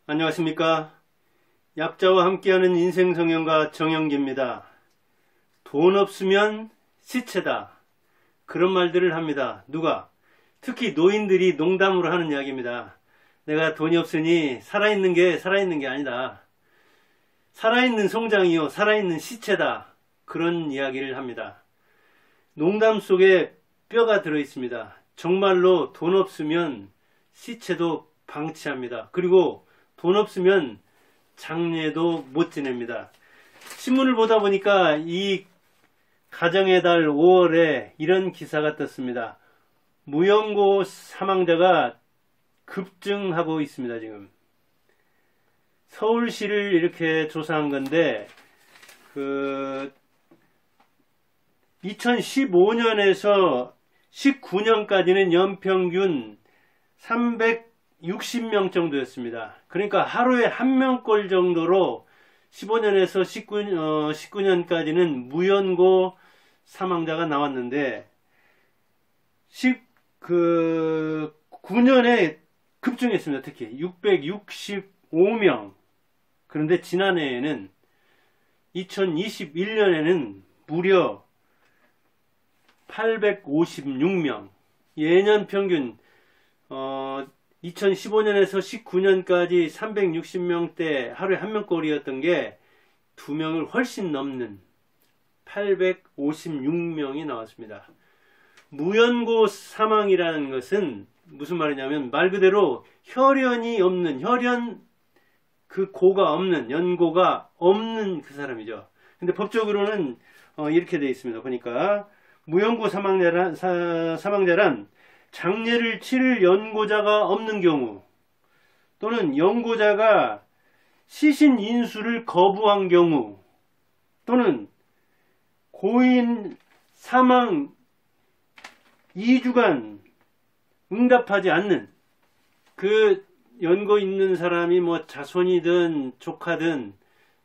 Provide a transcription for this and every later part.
안녕하십니까. 약자와 함께하는 인생성형가 정영기입니다. 돈 없으면 시체다. 그런 말들을 합니다. 누가? 특히 노인들이 농담으로 하는 이야기입니다. 내가 돈이 없으니 살아있는 게 아니다. 살아있는 송장이요, 살아있는 시체다. 그런 이야기를 합니다. 농담 속에 뼈가 들어있습니다. 정말로 돈 없으면 시체도 방치합니다. 그리고 돈 없으면 장례도 못 지냅니다. 신문을 보다 보니까 이 가정의 달 5월에 이런 기사가 떴습니다. 무연고 사망자가 급증하고 있습니다. 지금 서울시를 이렇게 조사한 건데 2015년에서 19년까지는 연평균 360명 정도였습니다. 그러니까 하루에 한 명꼴 정도로 15년에서 19년까지는 무연고 사망자가 나왔는데 9년에 급증했습니다. 특히 665명. 그런데 지난해에는 2021년에는 무려 856명. 예년 평균 2015년에서 19년까지 360명대 하루에 한 명꼴이었던 게 2명을 훨씬 넘는 856명이 나왔습니다. 무연고 사망이라는 것은 무슨 말이냐면 말 그대로 혈연이 없는, 그 고가 없는, 연고가 없는 그 사람이죠. 근데 법적으로는 이렇게 되어 있습니다. 보니까 무연고 사망자란 장례를 치를 연고자가 없는 경우, 또는 연고자가 시신 인수를 거부한 경우, 또는 고인 사망 2주간 응답하지 않는, 그 연고 있는 사람이 뭐 자손이든 조카든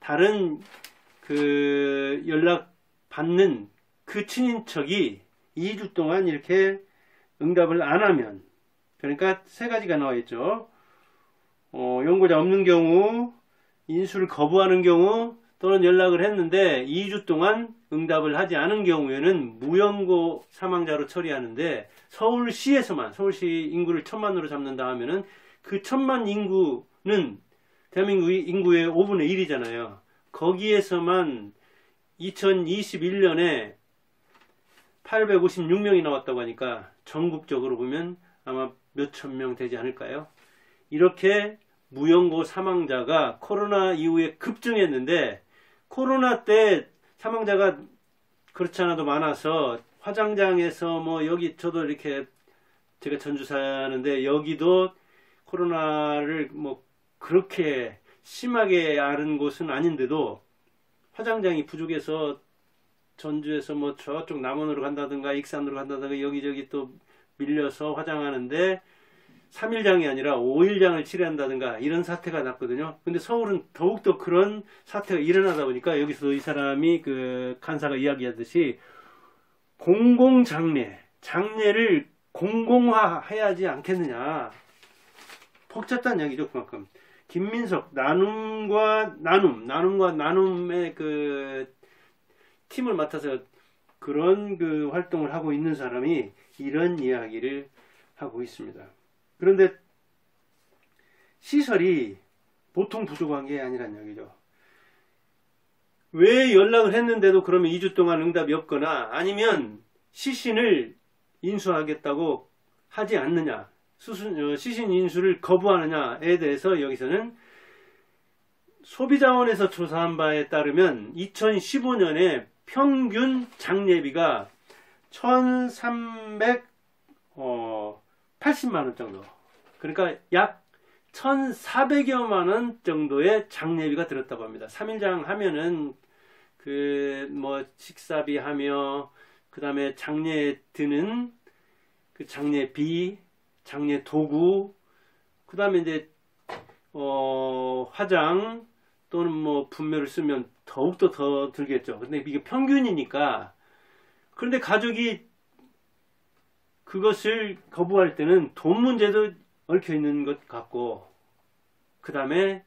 다른 그 연락 받는 그 친인척이 2주 동안 이렇게 응답을 안 하면, 그러니까 세 가지가 나와 있죠. 연고자 없는 경우, 인수를 거부하는 경우, 또는 연락을 했는데 2주 동안 응답을 하지 않은 경우에는 무연고 사망자로 처리하는데, 서울시에서만, 서울시 인구를 1000만으로 잡는다 하면은 그 1000만 인구는 대한민국 인구의 5분의 1이잖아요. 거기에서만 2021년에 856명이 나왔다고 하니까 전국적으로 보면 아마 몇천 명 되지 않을까요? 이렇게 무연고 사망자가 코로나 이후에 급증했는데, 코로나 때 사망자가 그렇지 않아도 많아서 화장장에서 뭐 여기 저도 이렇게 제가 전주 사는데 여기도 코로나를 뭐 그렇게 심하게 앓은 곳은 아닌데도 화장장이 부족해서 전주에서 뭐 저쪽 남원으로 간다든가 익산으로 간다든가 여기저기 또 밀려서 화장하는데 3일장이 아니라 5일장을 치료한다든가 이런 사태가 났거든요. 근데 서울은 더욱더 그런 사태가 일어나다 보니까 여기서 이 사람이 그 간사가 이야기하듯이 장례를 공공화해야지 않겠느냐. 복잡한 얘기죠, 그만큼. 김민석, 나눔과 나눔의 그 팀을 맡아서 그런 그 활동을 하고 있는 사람이 이런 이야기를 하고 있습니다. 그런데 시설이 보통 부족한 게 아니란 얘기죠. 왜 연락을 했는데도 그러면 2주 동안 응답이 없거나 아니면 시신을 인수하겠다고 하지 않느냐, 시신 인수를 거부하느냐에 대해서 여기서는 소비자원에서 조사한 바에 따르면 2015년에 평균 장례비가 1380만원 정도, 그러니까 약 1400여만원 정도의 장례비가 들었다고 합니다. 3일장 하면은 그 뭐 식사비 하며 그 다음에 장례에 드는 그 장례비, 장례 도구, 그 다음에 이제 화장 또는 뭐 분묘를 쓰면 더욱더 더 들겠죠. 근데 이게 평균이니까. 그런데 가족이 그것을 거부할 때는 돈 문제도 얽혀 있는 것 같고, 그 다음에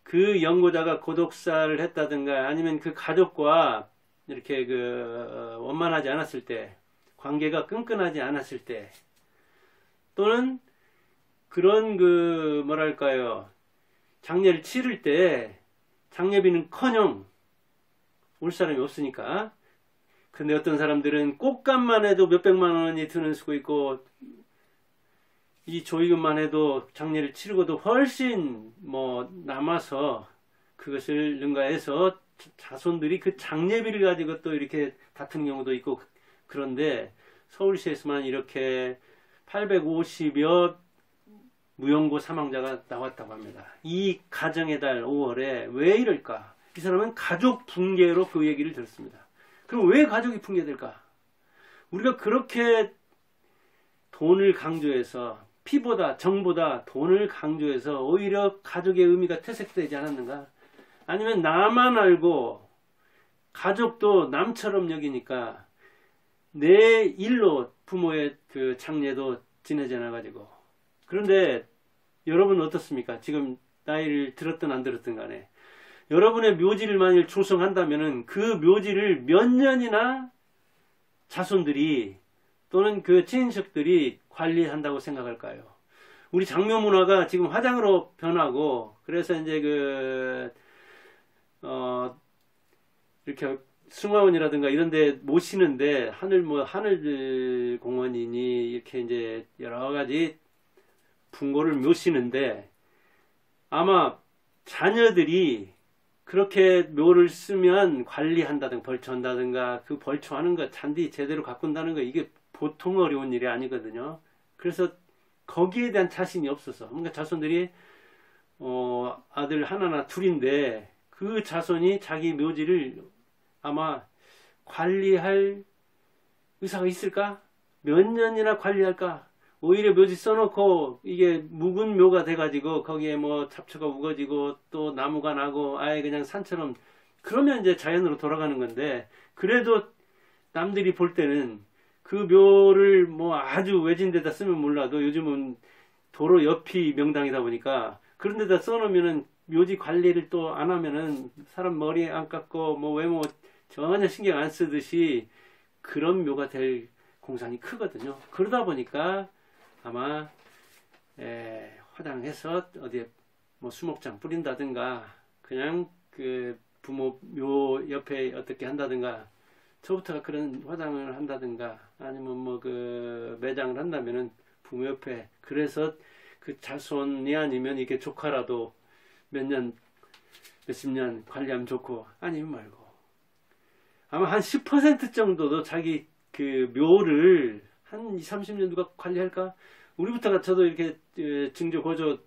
그 연고자가 고독사를 했다든가 아니면 그 가족과 이렇게 원만하지 않았을 때, 관계가 끈끈하지 않았을 때, 또는 그런 뭐랄까요, 장례를 치를 때 장례비는커녕 올 사람이 없으니까. 근데 어떤 사람들은 꽃값만 해도 몇백만 원이 드는 수도 있고, 이 조의금만 해도 장례를 치르고도 훨씬 남아서 그것을 능가해서 자손들이 그 장례비를 가지고 또 이렇게 다투는 경우도 있고. 그런데 서울시에서만 이렇게 850여 무연고 사망자가 나왔다고 합니다. 이 가정의 달 5월에 왜 이럴까? 이 사람은 가족 붕괴로 그 얘기를 들었습니다. 그럼 왜 가족이 붕괴될까? 우리가 그렇게 돈을 강조해서, 피보다 정보다 돈을 강조해서 오히려 가족의 의미가 퇴색되지 않았는가? 아니면 나만 알고 가족도 남처럼 여기니까 내 일로 부모의 그 장례도 지내지 않아가지고. 그런데 여러분은 어떻습니까? 지금 나이를 들었든 안 들었든 간에 여러분의 묘지를 만일 조성한다면은 그 묘지를 몇 년이나 자손들이 또는 그 친인척들이 관리한다고 생각할까요? 우리 장묘 문화가 지금 화장으로 변하고, 그래서 이제 이렇게 승화원이라든가 이런 데 모시는데, 하늘 공원이니 이렇게 이제 여러 가지 붕고를 모시는데, 아마 자녀들이 그렇게 묘를 쓰면 관리한다든가 벌초한다든가, 그 벌초하는 거, 잔디 제대로 가꾼다는 거, 이게 보통 어려운 일이 아니거든요. 그래서 거기에 대한 자신이 없어서, 그러니까 자손들이 아들 하나나 둘인데 그 자손이 자기 묘지를 아마 관리할 의사가 있을까? 몇 년이나 관리할까? 오히려 묘지 써놓고 이게 묵은 묘가 돼가지고 거기에 잡초가 우거지고 또 나무가 나고 아예 그냥 산처럼, 그러면 이제 자연으로 돌아가는 건데, 그래도 남들이 볼 때는 그 묘를 아주 외진 데다 쓰면 몰라도 요즘은 도로 옆이 명당이다 보니까 그런 데다 써놓으면은 묘지 관리를 또 안 하면은 사람 머리 안 깎고 외모 전혀 신경 안 쓰듯이 그런 묘가 될 공산이 크거든요. 그러다 보니까 아마 화장해서 어디에 수목장 뿌린다든가, 그냥 그 부모 묘 옆에 어떻게 한다든가, 저부터가 그런 화장을 한다든가, 아니면 매장을 한다면은 부모 옆에, 그래서 그 자손이 아니면 이게 조카라도 몇십 년 관리하면 좋고, 아니면 말고. 아마 한 10% 정도도 자기 그 묘를 한 20, 30년 누가 관리할까? 우리부터가 저도 이렇게 증조 고조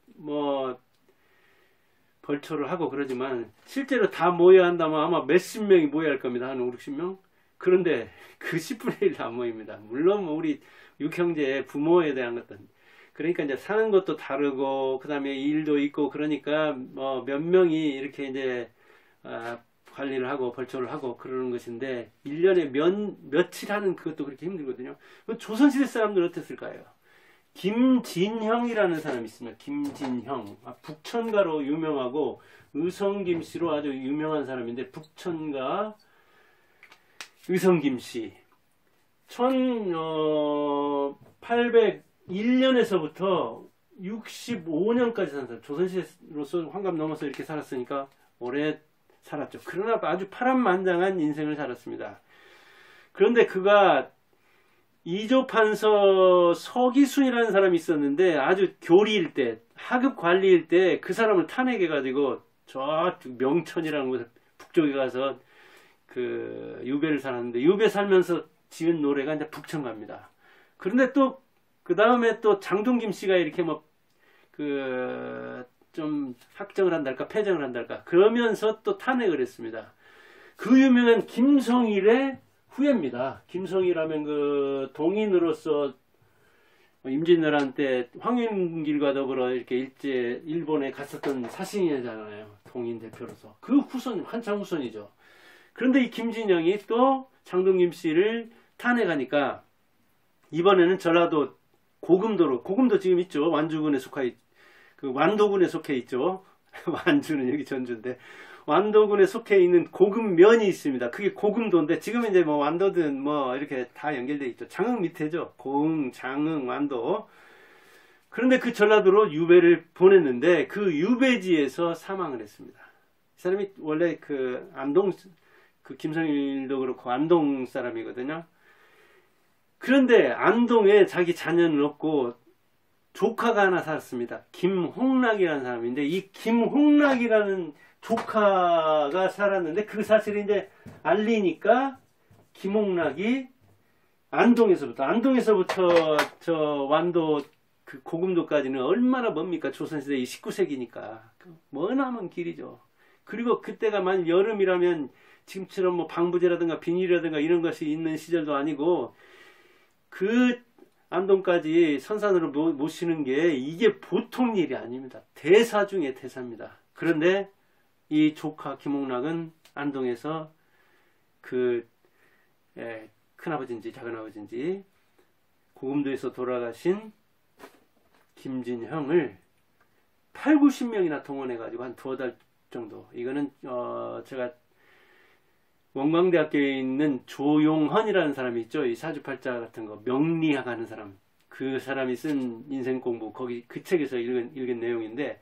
벌초를 하고 그러지만 실제로 다 모여야 한다면 아마 몇십 명이 모여야 할 겁니다. 한 5, 60명? 그런데 그 10분의 1도 안 모입니다. 물론 우리 육형제의 부모에 대한 것들, 그러니까 이제 사는 것도 다르고 그 다음에 일도 있고, 그러니까 몇 명이 이렇게 이제 관리를 하고 벌초를 하고 그러는 것인데, 1년에 며칠 하는 그것도 그렇게 힘들거든요. 조선시대 사람들 어땠을까요? 김진형이라는 사람이 있습니다. 김진형. 북천가로 유명하고 의성김씨로 아주 유명한 사람인데, 북천가 의성김씨. 1801년에서부터 65년까지 산 사람. 조선시대로서 환갑 넘어서 이렇게 살았으니까 오래 살았죠. 그러나 아주 파란만장한 인생을 살았습니다. 그런데 그가 이조판서 서기순이라는 사람이 있었는데, 아주 교리일 때, 하급 관리일 때 그 사람을 탄핵해가지고 저 명천이라는 곳에 북쪽에 가서 그 유배를 살았는데, 유배 살면서 지은 노래가 이제 북천가입니다. 그런데 또 그 다음에 또 장동김 씨가 이렇게 좀 학정을 한달까 폐정을 한달까 그러면서 또 탄핵을 했습니다. 그 유명한 김성일의 후예입니다. 김성일하면 그 동인으로서 임진왜란 때 황윤길과 더불어 이렇게 일본에 갔었던 사신이잖아요. 동인 대표로서. 그 후손, 한참 후손이죠. 그런데 이 김진영이 또 장동김 씨를 탄핵하니까 이번에는 전라도 고금도 지금 있죠. 완주군에 속해 그 완도군에 속해 있죠. 완주는 여기 전주인데, 완도군에 속해 있는 고금면이 있습니다. 그게 고금도인데, 지금 이제 뭐 완도든 뭐 이렇게 다 연결돼 있죠. 장흥 밑에죠. 고흥, 장흥, 완도. 그런데 그 전라도로 유배를 보냈는데, 그 유배지에서 사망을 했습니다. 이 사람이 원래 그 안동, 그 김성일도 그렇고 안동 사람이거든요. 그런데 안동에 자기 자녀는 없고 조카가 하나 살았습니다. 김홍락이라는 사람인데, 이 김홍락이라는 조카가 살았는데, 그 사실을 이제 알리니까 김홍락이 안동에서부터 저 완도 그 고금도까지는 얼마나 멉니까? 조선시대 19세기니까 머나먼 길이죠. 그리고 그때가 만약 여름이라면 지금처럼 뭐 방부제라든가 비닐이라든가 이런 것이 있는 시절도 아니고, 그 안동까지 선산으로 모시는 게 이게 보통 일이 아닙니다. 대사 중에 대사입니다. 그런데 이 조카 김홍락은 안동에서 그 큰아버지인지 작은아버지인지 고금도에서 돌아가신 김진형을 8, 90명이나 동원해가지고 한 두어 달 정도, 이거는 제가 원광대학교에 있는 조용헌이라는 사람이 있죠. 이 사주팔자 같은 거 명리학 하는 사람, 그 사람이 쓴 인생공부, 거기 그 책에서 읽은 내용인데,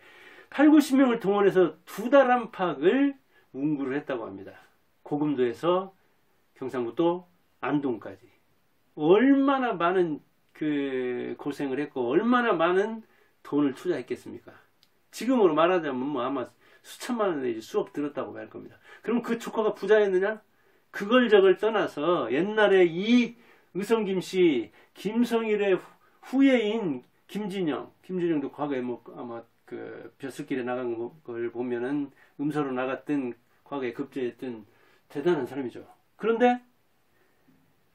8, 90명을 동원해서 2달 안팎을 운구를 했다고 합니다. 고금도에서 경상북도 안동까지. 얼마나 많은 그 고생을 했고 얼마나 많은 돈을 투자했겠습니까? 지금으로 말하자면 뭐 아마 수천만 원 내지 수억 들었다고 할 겁니다. 그럼 그 조카가 부자였느냐? 그걸 저걸 떠나서 옛날에 이 의성김씨, 김성일의 후예인 김진영도 과거에 뭐 아마 그 벼슬길에 나간 걸 보면은 음서로 나갔던, 과거에 급제했던 대단한 사람이죠. 그런데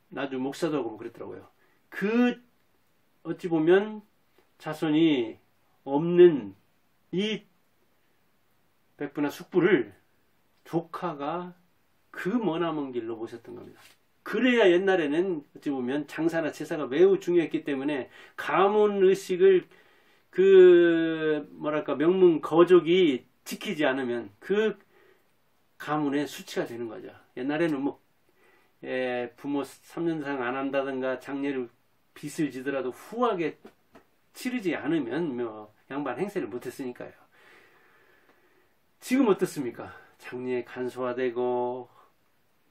나중에 목사도 하고 뭐 그랬더라고요. 그 어찌 보면 자손이 없는 이 백부나 숙부를 조카가 그 머나먼 길로 모셨던 겁니다. 그래야 옛날에는 어찌 보면 장사나 제사가 매우 중요했기 때문에 가문의식을 그 뭐랄까 명문 거족이 지키지 않으면 그 가문의 수치가 되는 거죠. 옛날에는 뭐 부모 3년상 안 한다든가 장례를 빚을 지더라도 후하게 치르지 않으면 뭐 양반 행세를 못했으니까요. 지금 어떻습니까? 장례 간소화되고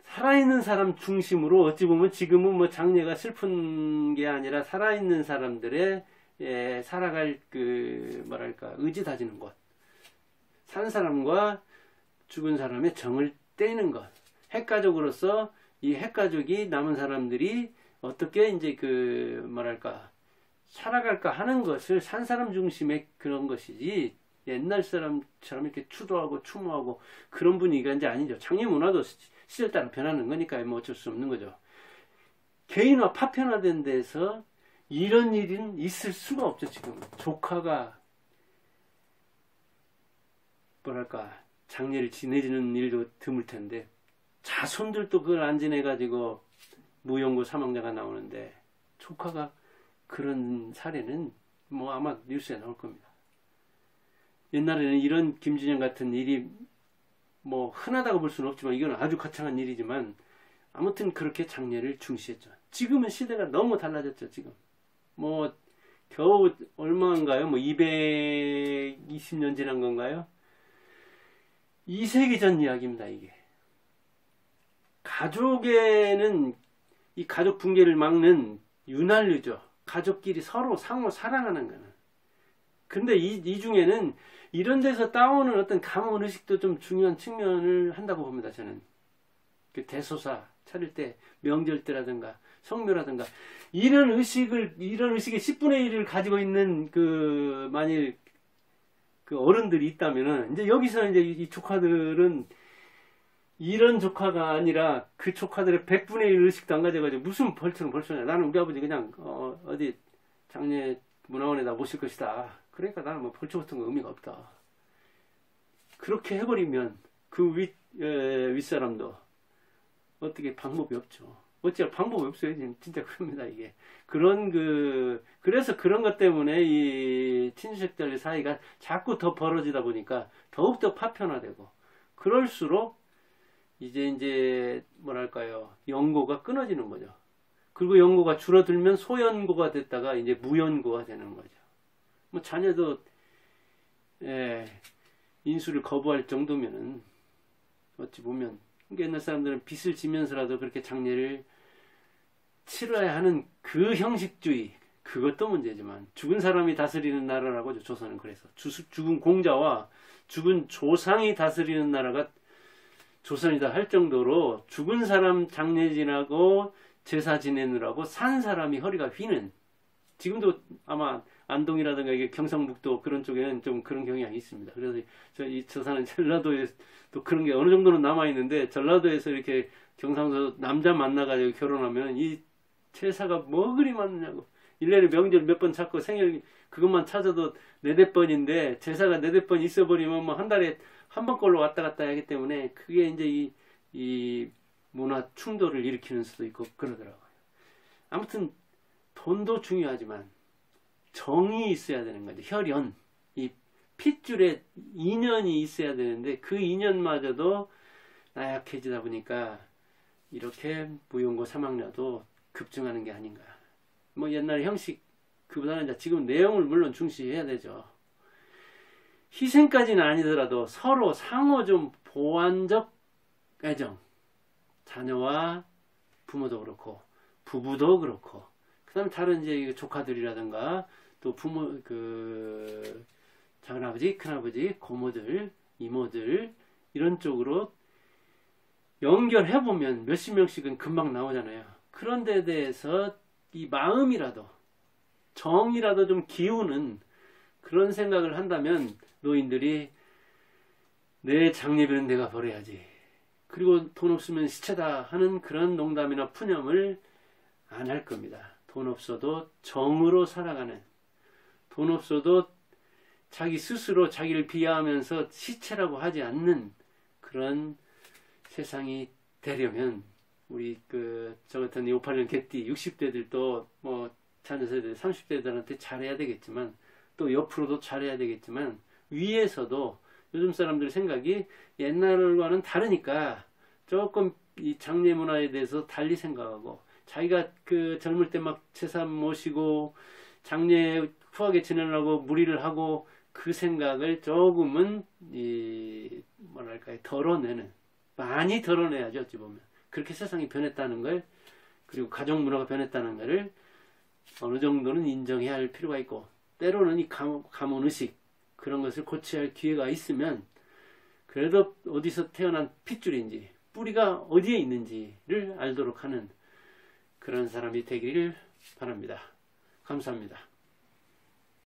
살아있는 사람 중심으로, 어찌 보면 지금은 뭐 장례가 슬픈 게 아니라 살아있는 사람들의 살아갈 그 뭐랄까 의지 다지는 것, 산 사람과 죽은 사람의 정을 떼는 것, 핵가족으로서 이 핵가족이 남은 사람들이 어떻게 이제 그 뭐랄까 살아갈까 하는 것을 산 사람 중심의 그런 것이지, 옛날 사람처럼 이렇게 추도하고 추모하고 그런 분위기가 이제 아니죠. 장례 문화도 시절 따라 변하는 거니까 뭐 어쩔 수 없는 거죠. 개인화 파편화된 데서 이런 일은 있을 수가 없죠. 지금 조카가 뭐랄까 장례를 지내지는 일도 드물 텐데, 자손들도 그걸 안 지내가지고 무용고 사망자가 나오는데, 조카가 그런 사례는 뭐 아마 뉴스에 나올 겁니다. 옛날에는 이런 김진영 같은 일이 뭐 흔하다고 볼 수는 없지만, 이건 아주 거창한 일이지만 아무튼 그렇게 장례를 중시했죠. 지금은 시대가 너무 달라졌죠. 지금 뭐 겨우 얼마인가요? 뭐 220년 지난 건가요? 2세기 전 이야기입니다. 이게 가족에는 이 가족 붕괴를 막는 윤활유죠. 가족끼리 서로 상호 사랑하는 거는. 근데 이 중에는 이런 데서 따오는 어떤 가문 의식도 좀 중요한 측면을 한다고 봅니다. 저는 그 대소사 차릴 때, 명절 때라든가 성묘라든가 이런 의식의 10분의 1을 가지고 있는 그 만일 그 어른들이 있다면은, 이제 여기서 이제 이 조카들은 이런 조카가 아니라 그 조카들의 100분의 1 의식도 안 가져가지고 무슨 벌초냐. 나는 우리 아버지 그냥 어디 장례 문화원에다 모실 것이다. 그러니까 나는 뭐 벌초 같은 거 의미가 없다. 그렇게 해버리면 그 윗사람도 어떻게 방법이 없죠. 어찌할 방법이 없어요. 진짜 그럽니다, 이게. 그래서 그런 것 때문에 이 친인척들 사이가 자꾸 더 벌어지다 보니까 더욱더 파편화되고, 그럴수록 이제 뭐랄까요, 연고가 끊어지는 거죠. 그리고 연고가 줄어들면 소연고가 됐다가 이제 무연고가 되는 거죠. 뭐 자녀도 인수를 거부할 정도면은 어찌 보면, 그러니까 옛날 사람들은 빚을 지면서라도 그렇게 장례를 치러야 하는 그 형식주의, 그것도 문제지만, 죽은 사람이 다스리는 나라라고 조선은 그래서 죽은 공자와 죽은 조상이 다스리는 나라가 조선이다 할 정도로 죽은 사람 장례 지나고 제사 지내느라고 산 사람이 허리가 휘는, 지금도 아마 안동이라든가 이게 경상북도 그런 쪽에는 좀 그런 경향이 있습니다. 그래서 저 사는 전라도에 또 그런 게 어느 정도는 남아 있는데, 전라도에서 이렇게 경상도 남자 만나가지고 결혼하면 이 제사가 뭐 그리 많냐고, 1년에 명절 몇 번 찾고 생일 그것만 찾아도 4-4번인데 제사가 4-4번 있어버리면 뭐 한 달에 한 번 걸로 왔다 갔다 하기 때문에 그게 이제 이 문화 충돌을 일으키는 수도 있고 그러더라고요. 아무튼 돈도 중요하지만 정이 있어야 되는 거죠. 혈연, 이 핏줄에 인연이 있어야 되는데 그 인연마저도 나약해지다 보니까 이렇게 무용고 사망자도 급증하는 게 아닌가. 뭐 옛날 형식 그보다는 이제 지금 내용을 물론 중시해야 되죠. 희생까지는 아니더라도 서로 상호 좀 보완적 애정, 자녀와 부모도 그렇고 부부도 그렇고, 그다음에 다른 이제 조카들이라든가 또 부모 작은아버지, 큰아버지, 고모들, 이모들 이런 쪽으로 연결해 보면 몇십 명씩은 금방 나오잖아요. 그런 데 대해서 이 마음이라도 정이라도 좀 기우는 그런 생각을 한다면 노인들이 내 장례비는 내가 벌어야지, 그리고 돈 없으면 시체다 하는 그런 농담이나 푸념을 안 할 겁니다. 돈 없어도 정으로 살아가는, 돈 없어도 자기 스스로 자기를 비하하면서 시체라고 하지 않는 그런 세상이 되려면 우리 저 같은 58년 개띠 60대들도 뭐 자녀 세대 30대들한테 잘해야 되겠지만, 또 옆으로도 잘해야 되겠지만, 위에서도 요즘 사람들 생각이 옛날과는 다르니까 조금 이 장례 문화에 대해서 달리 생각하고, 자기가 젊을 때 막 제사 모시고 장례 후하게 지내려고 무리를 하고 그 생각을 조금은 뭐랄까요, 덜어내는, 많이 덜어내야죠. 어찌 보면 그렇게 세상이 변했다는 걸, 그리고 가족 문화가 변했다는 것을 어느 정도는 인정해야 할 필요가 있고, 때로는 이 가문의식 그런 것을 고쳐야 할 기회가 있으면 그래도 어디서 태어난 핏줄인지 뿌리가 어디에 있는지를 알도록 하는 그런 사람이 되기를 바랍니다. 감사합니다.